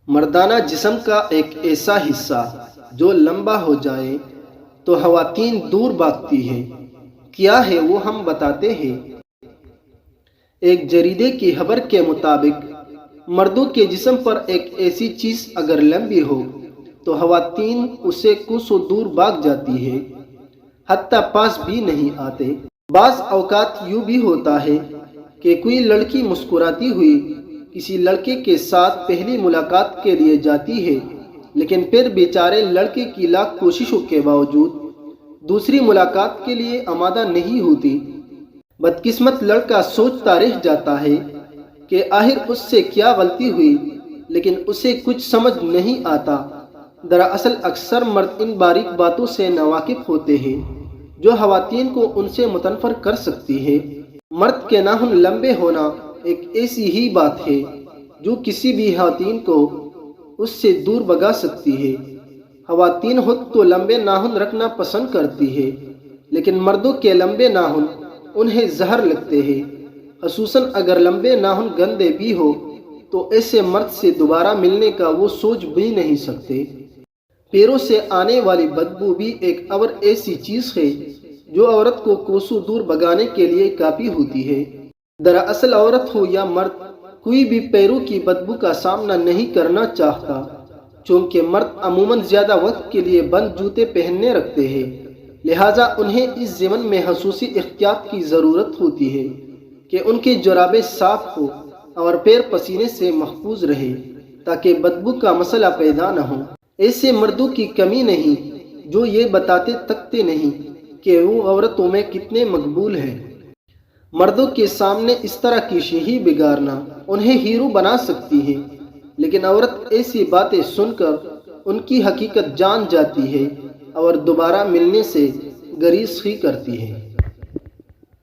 مردانہ جسم کا ایک ایسا حصہ جو لمبا ہو جائے تو خواتین دور بھاگتی ہے۔ کیا ہے وہ ہم بتاتے ہیں۔ ایک جریدے کی خبر کے مطابق مردوں کے جسم پر ایک ایسی چیز اگر لمبی ہو تو خواتین اسے کوسوں دور بھاگ جاتی ہے، حتیٰ پاس بھی نہیں آتے۔ بعض اوقات یوں بھی ہوتا ہے کہ کوئی لڑکی مسکراتی ہوئی کسی لڑکے کے ساتھ پہلی ملاقات کے لیے جاتی ہے، لیکن پھر بیچارے لڑکے کی لاکھ کوششوں کے باوجود دوسری ملاقات کے لیے آمادہ نہیں ہوتی۔ بدقسمت لڑکا سوچتا رہ جاتا ہے کہ آخر اس سے کیا غلطی ہوئی، لیکن اسے کچھ سمجھ نہیں آتا۔ دراصل اکثر مرد ان باریک باتوں سے ناواقف ہوتے ہیں جو خواتین کو ان سے متنفر کر سکتی ہے۔ مرد کے ناخن لمبے ہونا ایک ایسی ہی بات ہے جو کسی بھی خواتین کو اس سے دور بھگا سکتی ہے۔ خواتین خود تو لمبے ناخن رکھنا پسند کرتی ہے، لیکن مردوں کے لمبے ناخن انہیں زہر لگتے ہیں، خصوصاً اگر لمبے ناخن گندے بھی ہو تو ایسے مرد سے دوبارہ ملنے کا وہ سوچ بھی نہیں سکتے۔ پیروں سے آنے والی بدبو بھی ایک اور ایسی چیز ہے جو عورت کو کوسوں دور بھگانے کے لیے کافی ہوتی ہے۔ دراصل عورت ہو یا مرد، کوئی بھی پیروں کی بدبو کا سامنا نہیں کرنا چاہتا، چونکہ مرد عموماً زیادہ وقت کے لیے بند جوتے پہننے رکھتے ہیں، لہٰذا انہیں اس ضمن میں خصوصی احتیاط کی ضرورت ہوتی ہے کہ ان کی جرابیں صاف ہو اور پیر پسینے سے محفوظ رہے تاکہ بدبو کا مسئلہ پیدا نہ ہو۔ ایسے مردوں کی کمی نہیں جو یہ بتاتے تکتے نہیں کہ وہ عورتوں میں کتنے مقبول ہیں۔ مردوں کے سامنے اس طرح کی شہی بگارنا انہیں ہیرو بنا سکتی ہے، لیکن عورت ایسی باتیں سن کر ان کی حقیقت جان جاتی ہے اور دوبارہ ملنے سے گریز ہی کرتی ہے۔